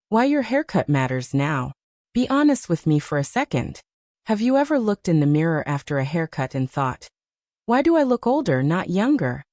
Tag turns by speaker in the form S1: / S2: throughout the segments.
S1: Why your haircut matters now. Be honest with me for a second. Have you ever looked in the mirror after a haircut and thought, why do I look older, not younger?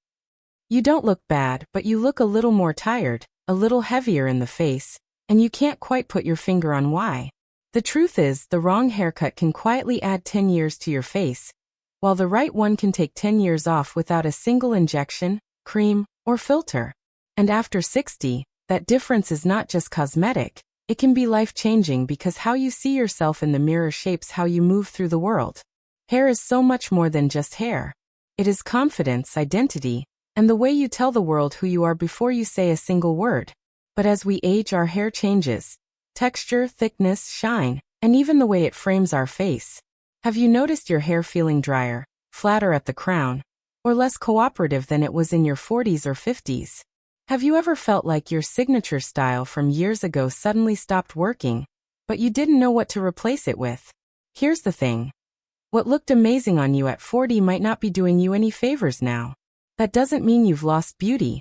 S1: You don't look bad, but you look a little more tired, a little heavier in the face, and you can't quite put your finger on why. The truth is, the wrong haircut can quietly add 10 years to your face, while the right one can take 10 years off without a single injection, cream, or filter. And after 60, that difference is not just cosmetic, it can be life-changing because how you see yourself in the mirror shapes how you move through the world. Hair is so much more than just hair. It is confidence, identity, and the way you tell the world who you are before you say a single word. But as we age, our hair changes. Texture, thickness, shine, and even the way it frames our face. Have you noticed your hair feeling drier, flatter at the crown, or less cooperative than it was in your 40s or 50s? Have you ever felt like your signature style from years ago suddenly stopped working, but you didn't know what to replace it with? Here's the thing. What looked amazing on you at 40 might not be doing you any favors now. That doesn't mean you've lost beauty.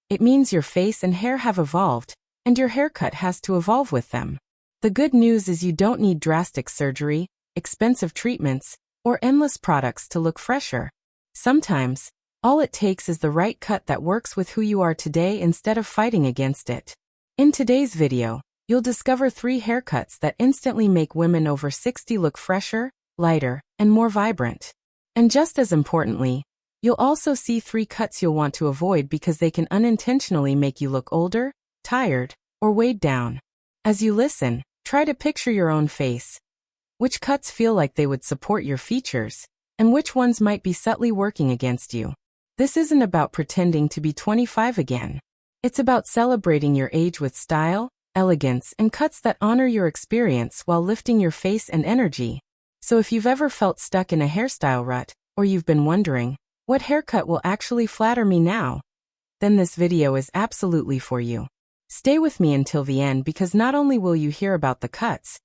S1: It means your face and hair have evolved, and your haircut has to evolve with them. The good news is you don't need drastic surgery, expensive treatments, or endless products to look fresher. Sometimes, all it takes is the right cut that works with who you are today instead of fighting against it. In today's video, you'll discover 3 haircuts that instantly make women over 60 look fresher, lighter, and more vibrant. And just as importantly, you'll also see 3 cuts you'll want to avoid because they can unintentionally make you look older, tired, or weighed down. As you listen, try to picture your own face. Which cuts feel like they would support your features, and which ones might be subtly working against you? This isn't about pretending to be 25 again. It's about celebrating your age with style, elegance, and cuts that honor your experience while lifting your face and energy. So if you've ever felt stuck in a hairstyle rut, or you've been wondering, what haircut will actually flatter me now? Then this video is absolutely for you. Stay with me until the end because not only will you hear about the cuts,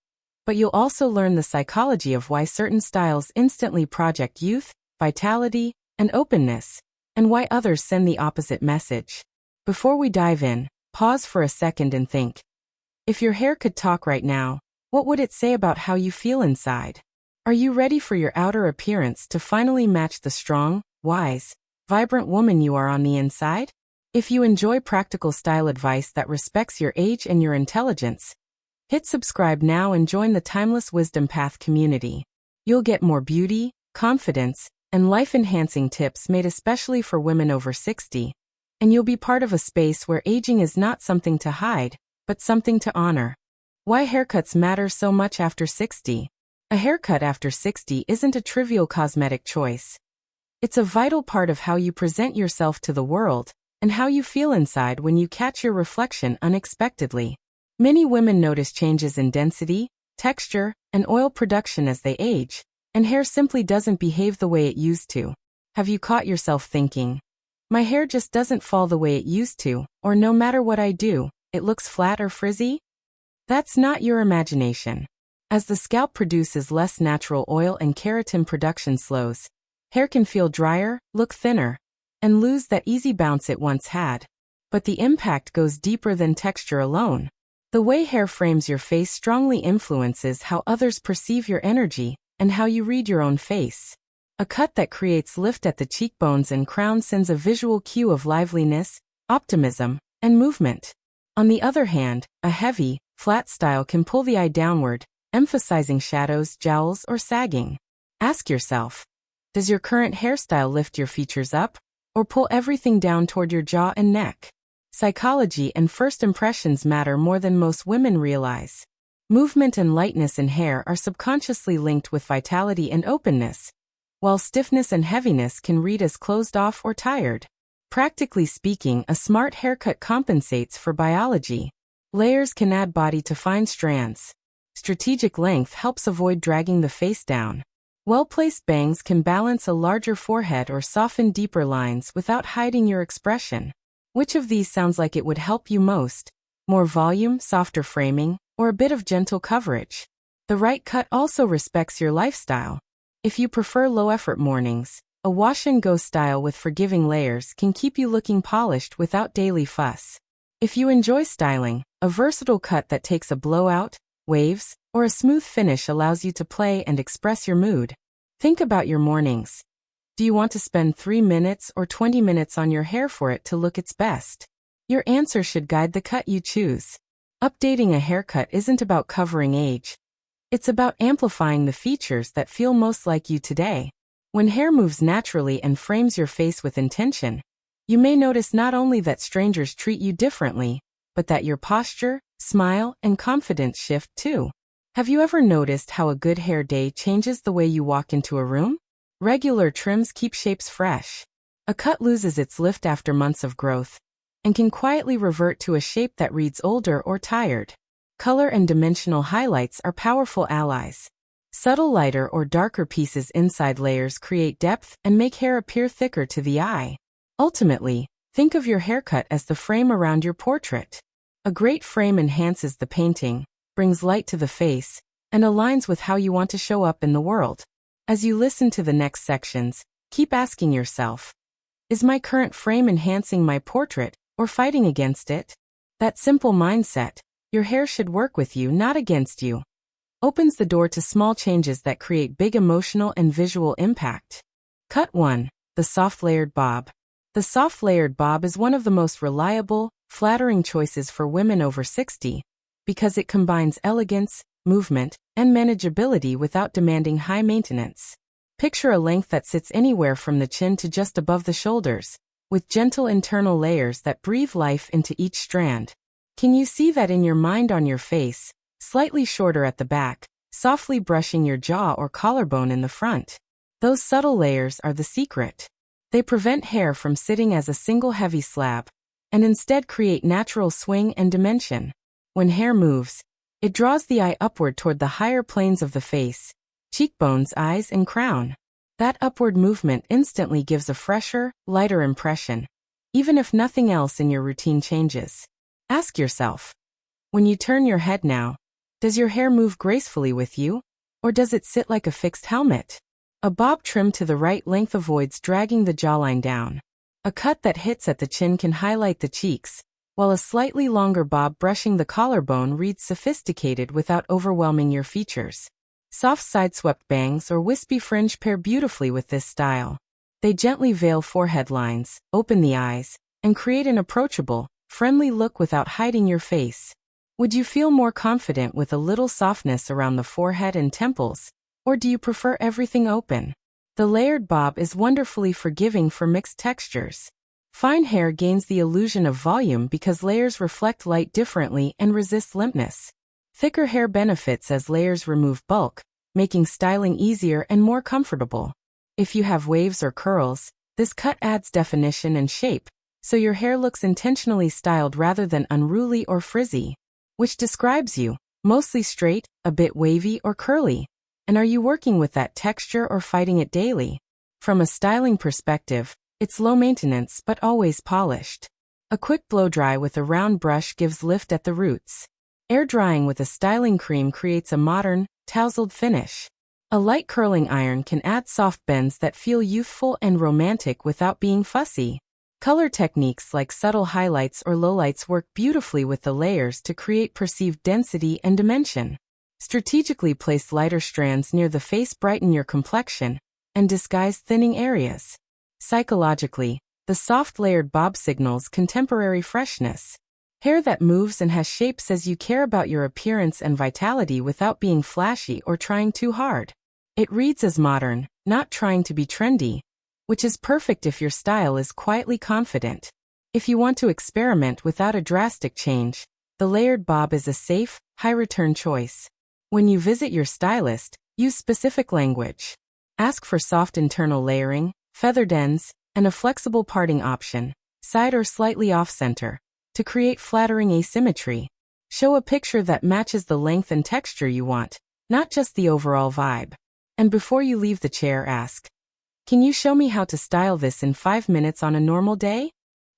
S1: but you'll also learn the psychology of why certain styles instantly project youth, vitality, and openness, and why others send the opposite message. Before we dive in, pause for a second and think. If your hair could talk right now, what would it say about how you feel inside? Are you ready for your outer appearance to finally match the strong, wise, vibrant woman you are on the inside? If you enjoy practical style advice that respects your age and your intelligence, hit subscribe now and join the Timeless Wisdom Path community. You'll get more beauty, confidence, and life-enhancing tips made especially for women over 60, and you'll be part of a space where aging is not something to hide, but something to honor. Why haircuts matter so much after 60? A haircut after 60 isn't a trivial cosmetic choice. It's a vital part of how you present yourself to the world, and how you feel inside when you catch your reflection unexpectedly. Many women notice changes in density, texture, and oil production as they age, and hair simply doesn't behave the way it used to. Have you caught yourself thinking, my hair just doesn't fall the way it used to, or no matter what I do, it looks flat or frizzy? That's not your imagination. As the scalp produces less natural oil and keratin production slows, hair can feel drier, look thinner, and lose that easy bounce it once had. But the impact goes deeper than texture alone. The way hair frames your face strongly influences how others perceive your energy and how you read your own face. A cut that creates lift at the cheekbones and crown sends a visual cue of liveliness, optimism, and movement. On the other hand, a heavy, flat style can pull the eye downward, emphasizing shadows, jowls, or sagging. Ask yourself, does your current hairstyle lift your features up, or pull everything down toward your jaw and neck? Psychology and first impressions matter more than most women realize. Movement and lightness in hair are subconsciously linked with vitality and openness, while stiffness and heaviness can read as closed off or tired. Practically speaking, a smart haircut compensates for biology. Layers can add body to fine strands. Strategic length helps avoid dragging the face down. Well-placed bangs can balance a larger forehead or soften deeper lines without hiding your expression. Which of these sounds like it would help you most? More volume, softer framing, or a bit of gentle coverage? The right cut also respects your lifestyle. If you prefer low-effort mornings, a wash-and-go style with forgiving layers can keep you looking polished without daily fuss. If you enjoy styling, a versatile cut that takes a blowout, waves, or a smooth finish allows you to play and express your mood. Think about your mornings. Do you want to spend 3 minutes or 20 minutes on your hair for it to look its best? Your answer should guide the cut you choose. Updating a haircut isn't about covering age. It's about amplifying the features that feel most like you today. When hair moves naturally and frames your face with intention, you may notice not only that strangers treat you differently, but that your posture, smile, and confidence shift too. Have you ever noticed how a good hair day changes the way you walk into a room? Regular trims keep shapes fresh. A cut loses its lift after months of growth and can quietly revert to a shape that reads older or tired. Color and dimensional highlights are powerful allies. Subtle lighter or darker pieces inside layers create depth and make hair appear thicker to the eye. Ultimately, think of your haircut as the frame around your portrait. A great frame enhances the painting, brings light to the face, and aligns with how you want to show up in the world. As you listen to the next sections, keep asking yourself, is my current frame enhancing my portrait or fighting against it? That simple mindset, your hair should work with you, not against you, opens the door to small changes that create big emotional and visual impact. Cut 1. The soft layered bob. The soft layered bob is one of the most reliable, flattering choices for women over 60, because it combines elegance, movement, and manageability without demanding high maintenance. Picture a length that sits anywhere from the chin to just above the shoulders, with gentle internal layers that breathe life into each strand. Can you see that in your mind? On your face, slightly shorter at the back, softly brushing your jaw or collarbone in the front. Those subtle layers are the secret. They prevent hair from sitting as a single heavy slab, and instead create natural swing and dimension. When hair moves, it draws the eye upward toward the higher planes of the face, cheekbones, eyes, and crown. That upward movement instantly gives a fresher, lighter impression, even if nothing else in your routine changes. Ask yourself, when you turn your head now, does your hair move gracefully with you, or does it sit like a fixed helmet? A bob trim to the right length avoids dragging the jawline down. A cut that hits at the chin can highlight the cheeks, while a slightly longer bob brushing the collarbone reads sophisticated without overwhelming your features. Soft side-swept bangs or wispy fringe pair beautifully with this style. They gently veil forehead lines, open the eyes, and create an approachable, friendly look without hiding your face. Would you feel more confident with a little softness around the forehead and temples, or do you prefer everything open? The layered bob is wonderfully forgiving for mixed textures. Fine hair gains the illusion of volume because layers reflect light differently and resist limpness. Thicker hair benefits as layers remove bulk, making styling easier and more comfortable. If you have waves or curls, this cut adds definition and shape, so your hair looks intentionally styled rather than unruly or frizzy. Which describes you? Mostly straight, a bit wavy, or curly? And are you working with that texture or fighting it daily? From a styling perspective, it's low maintenance but always polished. A quick blow dry with a round brush gives lift at the roots. Air drying with a styling cream creates a modern, tousled finish. A light curling iron can add soft bends that feel youthful and romantic without being fussy. Color techniques like subtle highlights or lowlights work beautifully with the layers to create perceived density and dimension. Strategically placed lighter strands near the face brighten your complexion and disguise thinning areas. Psychologically, the soft layered bob signals contemporary freshness. Hair that moves and has shape says you care about your appearance and vitality without being flashy or trying too hard. It reads as modern, not trying to be trendy, which is perfect if your style is quietly confident. If you want to experiment without a drastic change, the layered bob is a safe, high-return choice. When you visit your stylist, use specific language. Ask for soft internal layering, feathered ends, and a flexible parting option, side or slightly off-center, to create flattering asymmetry. Show a picture that matches the length and texture you want, not just the overall vibe. And before you leave the chair, ask, can you show me how to style this in 5 minutes on a normal day?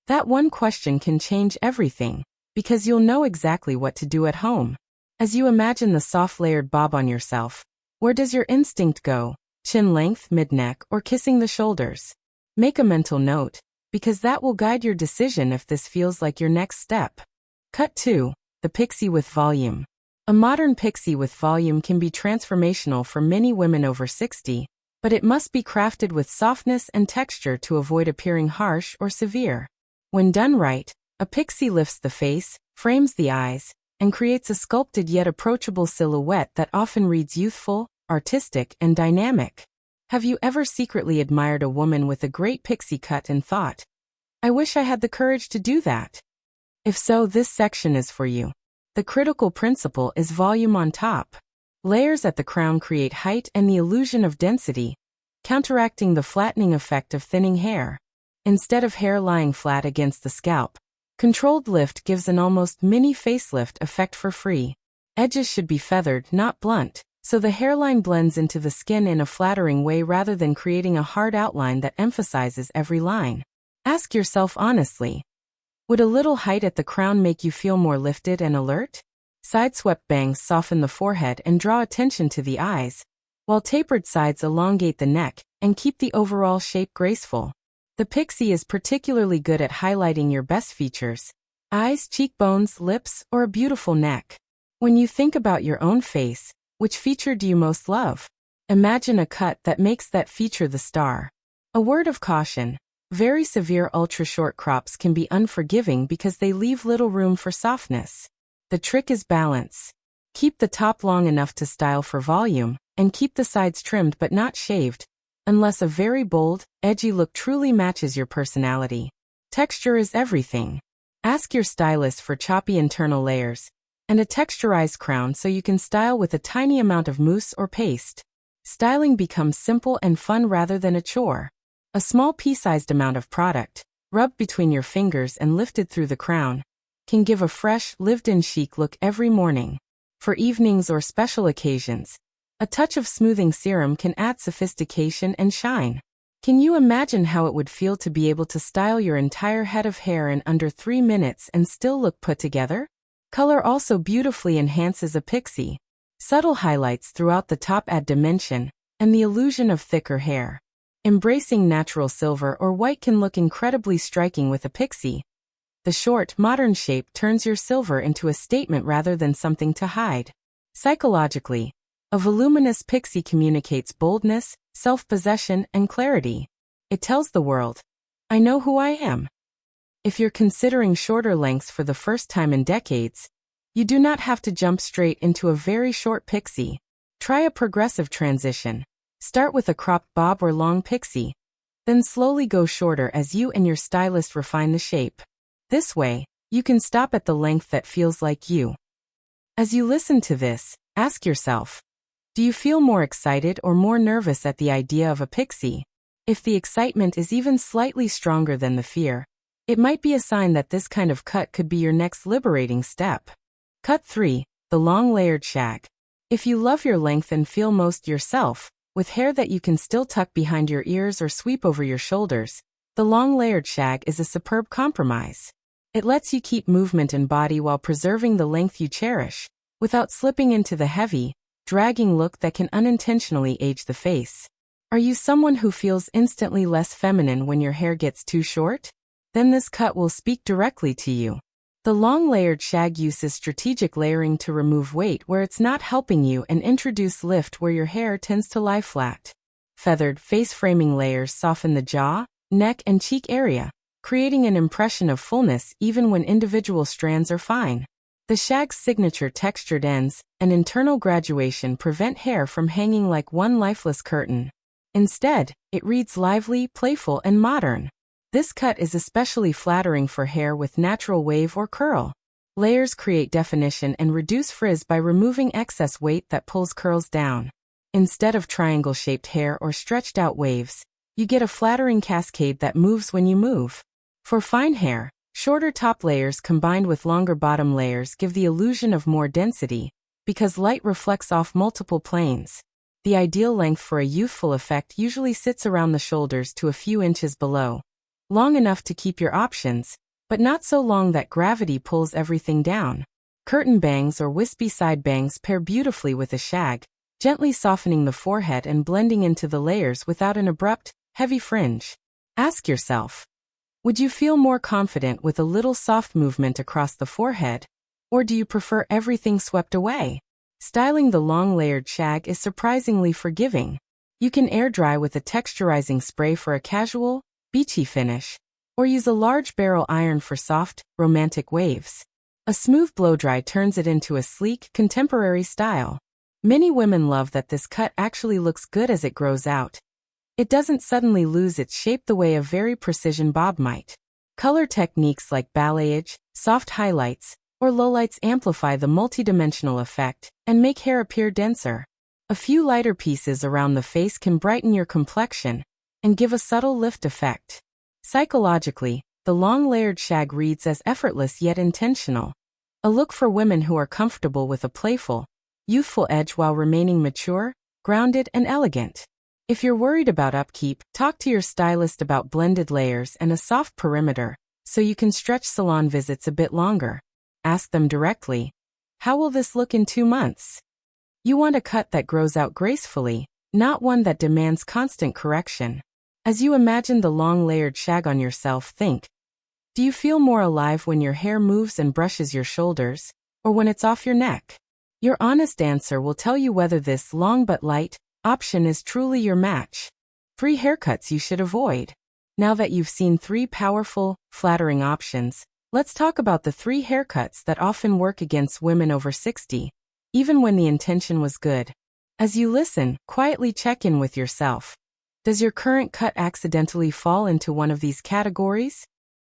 S1: That one question can change everything, because you'll know exactly what to do at home. As you imagine the soft layered bob on yourself, where does your instinct go? Chin length, mid-neck, or kissing the shoulders? Make a mental note, because that will guide your decision if this feels like your next step. Cut 2. The pixie with volume. A modern pixie with volume can be transformational for many women over 60, but it must be crafted with softness and texture to avoid appearing harsh or severe. When done right, a pixie lifts the face, frames the eyes, and creates a sculpted yet approachable silhouette that often reads youthful, artistic, and dynamic. Have you ever secretly admired a woman with a great pixie cut and thought, "I wish I had the courage to do that"? If so, this section is for you. The critical principle is volume on top. Layers at the crown create height and the illusion of density, counteracting the flattening effect of thinning hair. Instead of hair lying flat against the scalp, controlled lift gives an almost mini facelift effect for free. Edges should be feathered, not blunt, so the hairline blends into the skin in a flattering way rather than creating a hard outline that emphasizes every line. Ask yourself honestly, would a little height at the crown make you feel more lifted and alert? Side-swept bangs soften the forehead and draw attention to the eyes, while tapered sides elongate the neck and keep the overall shape graceful. The pixie is particularly good at highlighting your best features: eyes, cheekbones, lips, or a beautiful neck. When you think about your own face, which feature do you most love? Imagine a cut that makes that feature the star. A word of caution: very severe ultra-short crops can be unforgiving because they leave little room for softness. The trick is balance. Keep the top long enough to style for volume, and keep the sides trimmed but not shaved, unless a very bold, edgy look truly matches your personality. Texture is everything. Ask your stylist for choppy internal layers and a texturized crown so you can style with a tiny amount of mousse or paste. Styling becomes simple and fun rather than a chore. A small pea-sized amount of product, rubbed between your fingers and lifted through the crown, can give a fresh, lived-in chic look every morning. For evenings or special occasions, a touch of smoothing serum can add sophistication and shine. Can you imagine how it would feel to be able to style your entire head of hair in under 3 minutes and still look put together? Color also beautifully enhances a pixie. Subtle highlights throughout the top add dimension and the illusion of thicker hair. Embracing natural silver or white can look incredibly striking with a pixie. The short, modern shape turns your silver into a statement rather than something to hide. Psychologically, a voluminous pixie communicates boldness, self-possession, and clarity. It tells the world, "I know who I am." If you're considering shorter lengths for the first time in decades, you do not have to jump straight into a very short pixie. Try a progressive transition. Start with a cropped bob or long pixie, then slowly go shorter as you and your stylist refine the shape. This way, you can stop at the length that feels like you. As you listen to this, ask yourself, do you feel more excited or more nervous at the idea of a pixie? If the excitement is even slightly stronger than the fear, it might be a sign that this kind of cut could be your next liberating step. Cut 3. The long layered shag. If you love your length and feel most yourself, with hair that you can still tuck behind your ears or sweep over your shoulders, the long layered shag is a superb compromise. It lets you keep movement in body while preserving the length you cherish, without slipping into the heavy, dragging look that can unintentionally age the face. Are you someone who feels instantly less feminine when your hair gets too short? Then this cut will speak directly to you. The long layered shag uses strategic layering to remove weight where it's not helping you and introduce lift where your hair tends to lie flat. Feathered, face-framing layers soften the jaw, neck, and cheek area, creating an impression of fullness even when individual strands are fine. The shag's signature textured ends and internal graduation prevent hair from hanging like one lifeless curtain. Instead, it reads lively, playful, and modern. This cut is especially flattering for hair with natural wave or curl. Layers create definition and reduce frizz by removing excess weight that pulls curls down. Instead of triangle-shaped hair or stretched-out waves, you get a flattering cascade that moves when you move. For fine hair, shorter top layers combined with longer bottom layers give the illusion of more density, because light reflects off multiple planes. The ideal length for a youthful effect usually sits around the shoulders to a few inches below. Long enough to keep your options, but not so long that gravity pulls everything down. Curtain bangs or wispy side bangs pair beautifully with a shag, gently softening the forehead and blending into the layers without an abrupt, heavy fringe. Ask yourself, Would you feel more confident with a little soft movement across the forehead? Or do you prefer everything swept away? Styling the long layered shag is surprisingly forgiving. You can air dry with a texturizing spray for a casual, beachy finish, or use a large barrel iron for soft, romantic waves. A smooth blow-dry turns it into a sleek, contemporary style. Many women love that this cut actually looks good as it grows out. It doesn't suddenly lose its shape the way a very precision bob might. Color techniques like balayage, soft highlights, or lowlights amplify the multidimensional effect and make hair appear denser. A few lighter pieces around the face can brighten your complexion and give a subtle lift effect. Psychologically, the long layered shag reads as effortless yet intentional. A look for women who are comfortable with a playful, youthful edge while remaining mature, grounded, and elegant. If you're worried about upkeep, talk to your stylist about blended layers and a soft perimeter, so you can stretch salon visits a bit longer. Ask them directly, how will this look in 2 months? You want a cut that grows out gracefully, not one that demands constant correction. As you imagine the long layered shag on yourself, think, do you feel more alive when your hair moves and brushes your shoulders, or when it's off your neck? Your honest answer will tell you whether this long but light option is truly your match. 3 haircuts you should avoid. Now that you've seen 3 powerful, flattering options, let's talk about the 3 haircuts that often work against women over 60, even when the intention was good. As you listen, quietly check in with yourself. Does your current cut accidentally fall into one of these categories?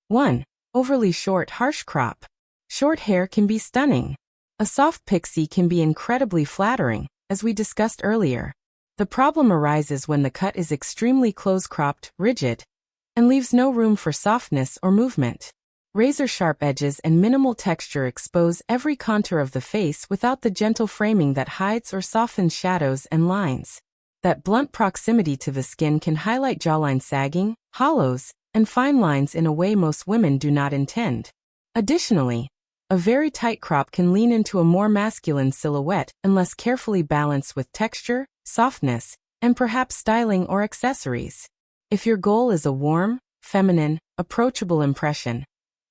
S1: 1. Overly short, harsh crop. Short hair can be stunning. A soft pixie can be incredibly flattering, as we discussed earlier. The problem arises when the cut is extremely close-cropped, rigid, and leaves no room for softness or movement. Razor-sharp edges and minimal texture expose every contour of the face without the gentle framing that hides or softens shadows and lines. That blunt proximity to the skin can highlight jawline sagging, hollows, and fine lines in a way most women do not intend. Additionally, a very tight crop can lean into a more masculine silhouette unless carefully balanced with texture, softness, and perhaps styling or accessories. If your goal is a warm, feminine, approachable impression,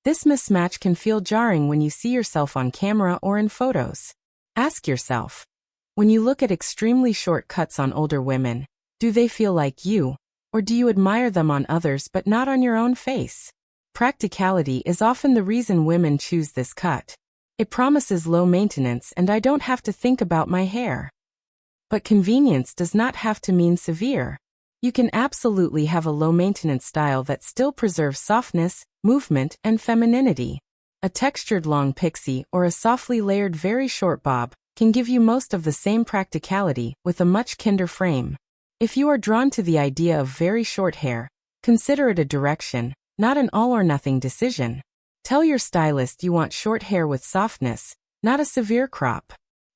S1: this mismatch can feel jarring when you see yourself on camera or in photos. Ask yourself, when you look at extremely short cuts on older women, do they feel like you, or do you admire them on others but not on your own face? Practicality is often the reason women choose this cut. It promises low maintenance and I don't have to think about my hair. But convenience does not have to mean severe. You can absolutely have a low-maintenance style that still preserves softness, movement, and femininity. A textured long pixie or a softly layered very short bob can give you most of the same practicality with a much kinder frame. If you are drawn to the idea of very short hair, consider it a direction, not an all-or-nothing decision. Tell your stylist you want short hair with softness, not a severe crop.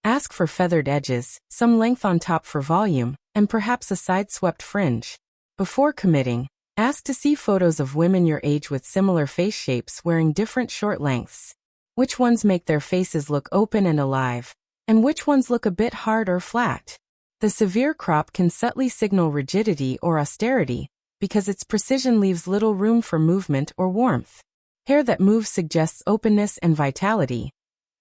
S1: Ask for feathered edges, some length on top for volume, and perhaps a side-swept fringe. Before committing, ask to see photos of women your age with similar face shapes wearing different short lengths. Which ones make their faces look open and alive, and which ones look a bit hard or flat? The severe crop can subtly signal rigidity or austerity, because its precision leaves little room for movement or warmth. Hair that moves suggests openness and vitality.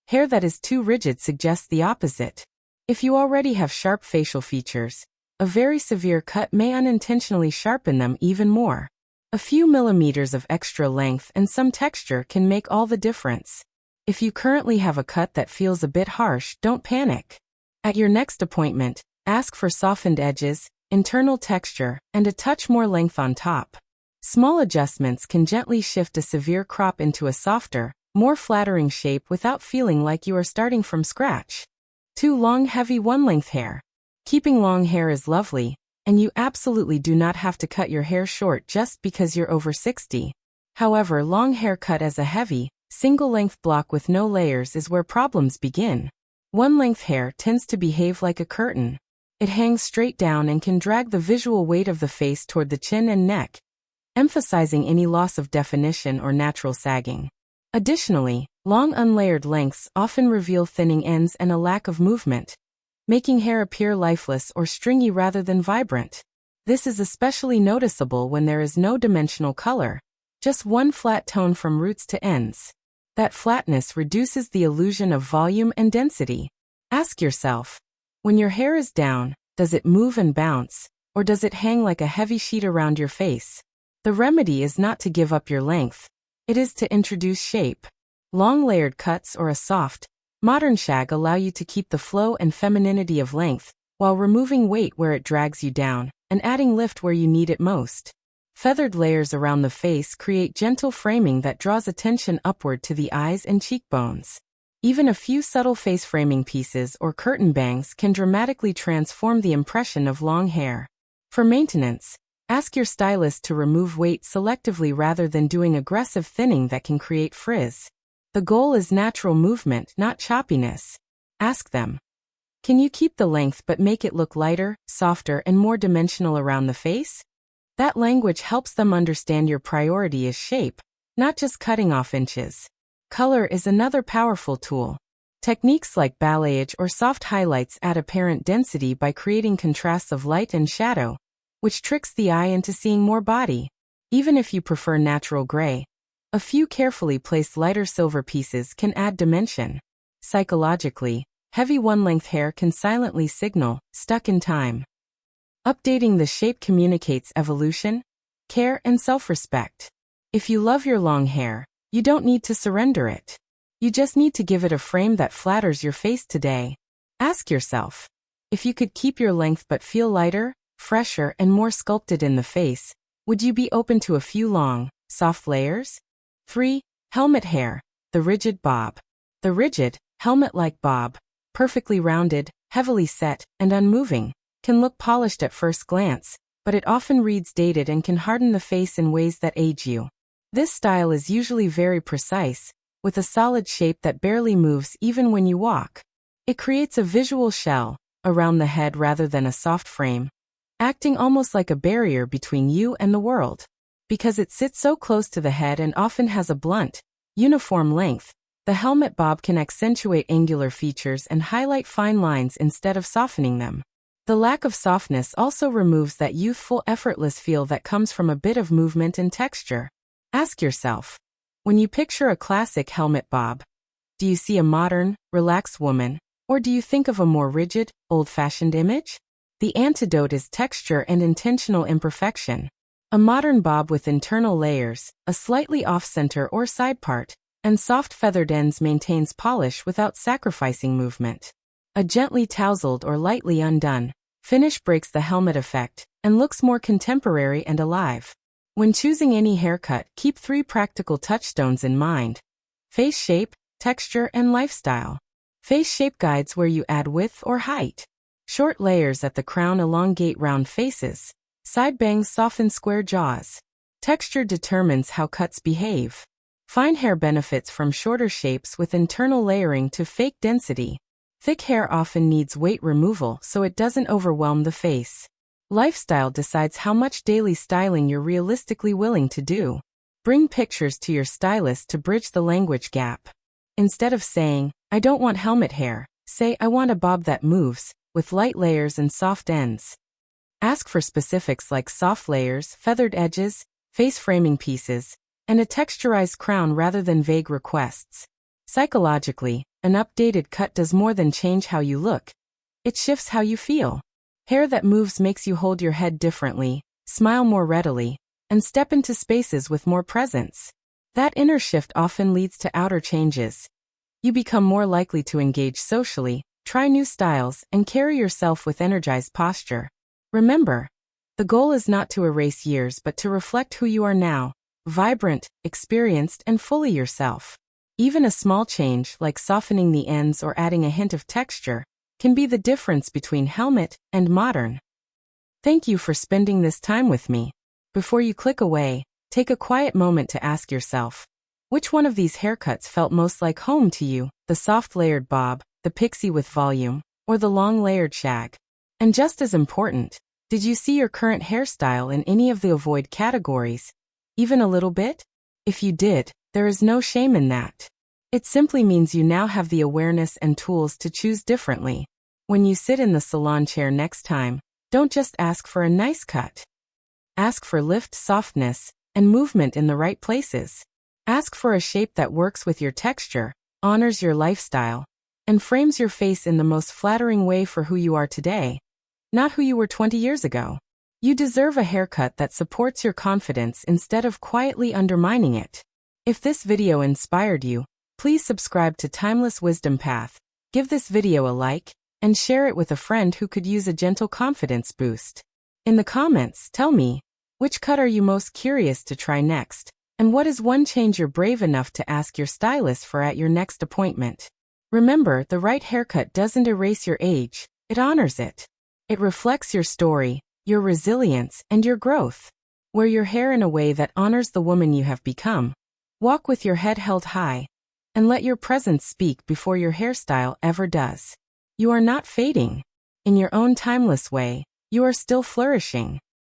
S1: Hair that is too rigid suggests the opposite. If you already have sharp facial features, a very severe cut may unintentionally sharpen them even more. A few millimeters of extra length and some texture can make all the difference. If you currently have a cut that feels a bit harsh, don't panic. At your next appointment, ask for softened edges, internal texture, and a touch more length on top. Small adjustments can gently shift a severe crop into a softer, more flattering shape without feeling like you are starting from scratch. 2. Long, heavy one-length hair. Keeping long hair is lovely, and you absolutely do not have to cut your hair short just because you're over 60. However, long hair cut as a heavy, single-length block with no layers is where problems begin. One-length hair tends to behave like a curtain. It hangs straight down and can drag the visual weight of the face toward the chin and neck, emphasizing any loss of definition or natural sagging. Additionally, long unlayered lengths often reveal thinning ends and a lack of movement, making hair appear lifeless or stringy rather than vibrant. This is especially noticeable when there is no dimensional color, Just one flat tone from roots to ends. That flatness reduces the illusion of volume and density. Ask yourself, when your hair is down, does it move and bounce, or does it hang like a heavy sheet around your face? The remedy is not to give up your length. It is to introduce shape. Long layered cuts or a soft, modern shag allow you to keep the flow and femininity of length, while removing weight where it drags you down, and adding lift where you need it most. Feathered layers around the face create gentle framing that draws attention upward to the eyes and cheekbones. Even a few subtle face framing pieces or curtain bangs can dramatically transform the impression of long hair. For maintenance, ask your stylist to remove weight selectively rather than doing aggressive thinning that can create frizz. The goal is natural movement, not choppiness. Ask them, can you keep the length but make it look lighter, softer, and more dimensional around the face? That language helps them understand your priority is shape, not just cutting off inches. Color is another powerful tool. Techniques like balayage or soft highlights add apparent density by creating contrasts of light and shadow, which tricks the eye into seeing more body. Even if you prefer natural gray, a few carefully placed lighter silver pieces can add dimension. Psychologically, heavy one-length hair can silently signal, stuck in time. Updating the shape communicates evolution, care, and self-respect. If you love your long hair, you don't need to surrender it. You just need to give it a frame that flatters your face today. Ask yourself, if you could keep your length but feel lighter, fresher, and more sculpted in the face, would you be open to a few long, soft layers? 3. Helmet hair, the rigid bob. The rigid, helmet-like bob, perfectly rounded, heavily set, and unmoving, can look polished at first glance, but it often reads dated and can harden the face in ways that age you. This style is usually very precise, with a solid shape that barely moves even when you walk. It creates a visual shell around the head rather than a soft frame, acting almost like a barrier between you and the world. Because it sits so close to the head and often has a blunt, uniform length, the helmet bob can accentuate angular features and highlight fine lines instead of softening them. The lack of softness also removes that youthful, effortless feel that comes from a bit of movement and texture. Ask yourself, when you picture a classic helmet bob, do you see a modern, relaxed woman, or do you think of a more rigid, old-fashioned image? The antidote is texture and intentional imperfection. A modern bob with internal layers, a slightly off-center or side part, and soft feathered ends maintains polish without sacrificing movement. A gently tousled or lightly undone finish breaks the helmet effect and looks more contemporary and alive. When choosing any haircut, keep 3 practical touchstones in mind: face shape, texture, and lifestyle. Face shape guides where you add width or height. Short layers at the crown elongate round faces. Side bangs soften square jaws. Texture determines how cuts behave. Fine hair benefits from shorter shapes with internal layering to fake density. Thick hair often needs weight removal so it doesn't overwhelm the face. Lifestyle decides how much daily styling you're realistically willing to do. Bring pictures to your stylist to bridge the language gap. Instead of saying, "I don't want helmet hair," say, "I want a bob that moves, with light layers and soft ends." Ask for specifics like soft layers, feathered edges, face framing pieces, and a texturized crown rather than vague requests. Psychologically, an updated cut does more than change how you look. It shifts how you feel. Hair that moves makes you hold your head differently, smile more readily, and step into spaces with more presence. That inner shift often leads to outer changes. You become more likely to engage socially, try new styles, and carry yourself with energized posture. Remember, the goal is not to erase years but to reflect who you are now, vibrant, experienced, and fully yourself. Even a small change, like softening the ends or adding a hint of texture, can be the difference between helmet and modern. Thank you for spending this time with me. Before you click away, take a quiet moment to ask yourself, which one of these haircuts felt most like home to you? The soft layered bob, the pixie with volume, or the long layered shag? And just as important, did you see your current hairstyle in any of the avoid categories? Even a little bit? If you did, there is no shame in that. It simply means you now have the awareness and tools to choose differently. When you sit in the salon chair next time, don't just ask for a nice cut. Ask for lift, softness, and movement in the right places. Ask for a shape that works with your texture, honors your lifestyle, and frames your face in the most flattering way for who you are today, not who you were 20 years ago. You deserve a haircut that supports your confidence instead of quietly undermining it. If this video inspired you, please subscribe to Timeless Wisdom Path, give this video a like, and share it with a friend who could use a gentle confidence boost. In the comments, tell me, which cut are you most curious to try next? And what is one change you're brave enough to ask your stylist for at your next appointment? Remember, the right haircut doesn't erase your age, it honors it. It reflects your story, your resilience, and your growth. Wear your hair in a way that honors the woman you have become. Walk with your head held high, and let your presence speak before your hairstyle ever does. You are not fading. In your own timeless way, you are still flourishing.